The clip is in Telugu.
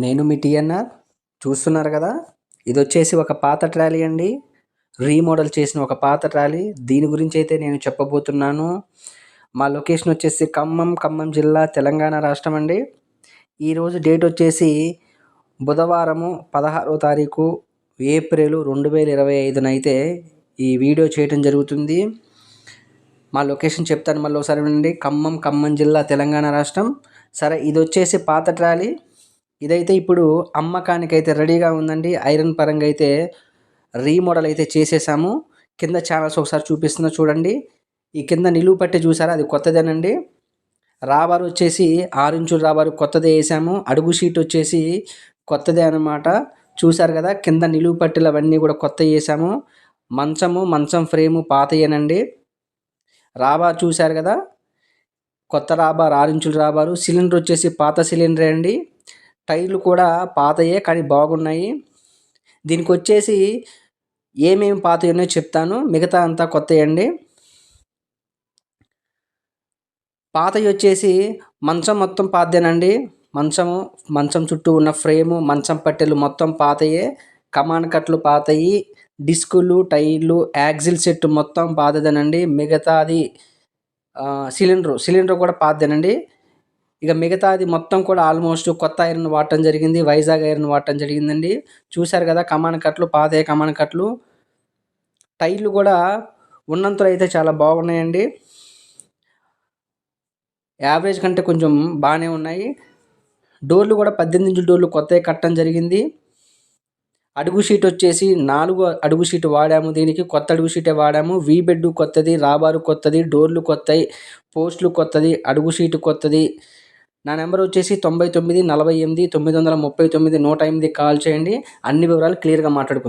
నేను మీ టీఎన్ఆర్ చూస్తున్నారు కదా. ఇది వచ్చేసి ఒక పాత ట్రాలీ అండి. రీమోడల్ చేసిన ఒక పాత ట్రాలీ. దీని గురించి అయితే నేను చెప్పబోతున్నాను. మా లొకేషన్ వచ్చేసి ఖమ్మం జిల్లా, తెలంగాణ రాష్ట్రం అండి. ఈరోజు డేట్ వచ్చేసి బుధవారము 16వ తారీఖు ఏప్రిల్ 2025 అయితే ఈ వీడియో చేయటం జరుగుతుంది. మా లొకేషన్ చెప్తాను మళ్ళీ ఒకసారి వినండి. ఖమ్మం జిల్లా, తెలంగాణ రాష్ట్రం. సరే, ఇది వచ్చేసి పాత ట్రాలీ. ఇదైతే ఇప్పుడు అమ్మకానికి అయితే రెడీగా ఉందండి. ఐరన్ పరంగా అయితే రీమోడల్ అయితే చేసేసాము. కింద ఛానల్స్ ఒకసారి చూపిస్తున్నా చూడండి. ఈ కింద నిలువు పట్టి చూసారా, అది కొత్తదేనండి. రాబార్ వచ్చేసి 6 ఇంచుల రాబారు కొత్తదే వేసాము. అడుగు షీట్ వచ్చేసి కొత్తదే అనమాట. చూసారు కదా, కింద నిలువు పట్టీలు అవన్నీ కూడా కొత్త వేసాము. మంచం ఫ్రేము పాతయేనండి. రాబార్ చూశారు కదా, కొత్త రాబార్, 6 ఇంచుల రాబారు. సిలిండర్ వచ్చేసి పాత సిలిండరే అండి. టైర్లు కూడా పాతయే కానీ బాగున్నాయి. దీనికి వచ్చేసి ఏమేమి పాతవి ఉన్నాయో చెప్తాను, మిగతా అంతా కొత్తవి అండి. పాతవి వచ్చేసి మంచం మొత్తం పాతదేనండి. మంచం చుట్టూ ఉన్న ఫ్రేము, మంచం పట్టెలు మొత్తం పాతయే. కమాన్ కట్లు పాతయి, డిస్కులు, టైర్లు, యాక్సిల్ సెట్ మొత్తం పాతదేనండి. మిగతాది సిలిండర్ కూడా పాతదేనండి. ఇక మిగతాది మొత్తం కూడా ఆల్మోస్ట్ కొత్త ఐరన్ వాడటం జరిగింది. వైజాగ్ ఐరన్ వాడటం జరిగిందండి. చూశారు కదా, కమాన్ కట్లు పాతయ్య కమాన్ కట్లు. టైర్లు కూడా ఉన్నంతలో అయితే చాలా బాగున్నాయండి. యావరేజ్ కంటే కొంచెం బాగానే ఉన్నాయి. డోర్లు కూడా 18 ఇంచుల డోర్లు కొత్తవి కట్టడం జరిగింది. అడుగు షీట్ వచ్చేసి 4 అడుగు షీట్ వాడాము. దీనికి కొత్త అడుగు షీటే వాడాము. వీ బెడ్ కొత్తది, రాబారు కొత్తది, డోర్లు కొత్తవి, పోస్టులు కొత్తది, అడుగు షీట్ కొత్తది. నా నెంబర్ వచ్చేసి 99 48 939 108 కాల్ చేయండి. అన్ని వివరాలు క్లియర్గా మాట్లాడుకుందాం.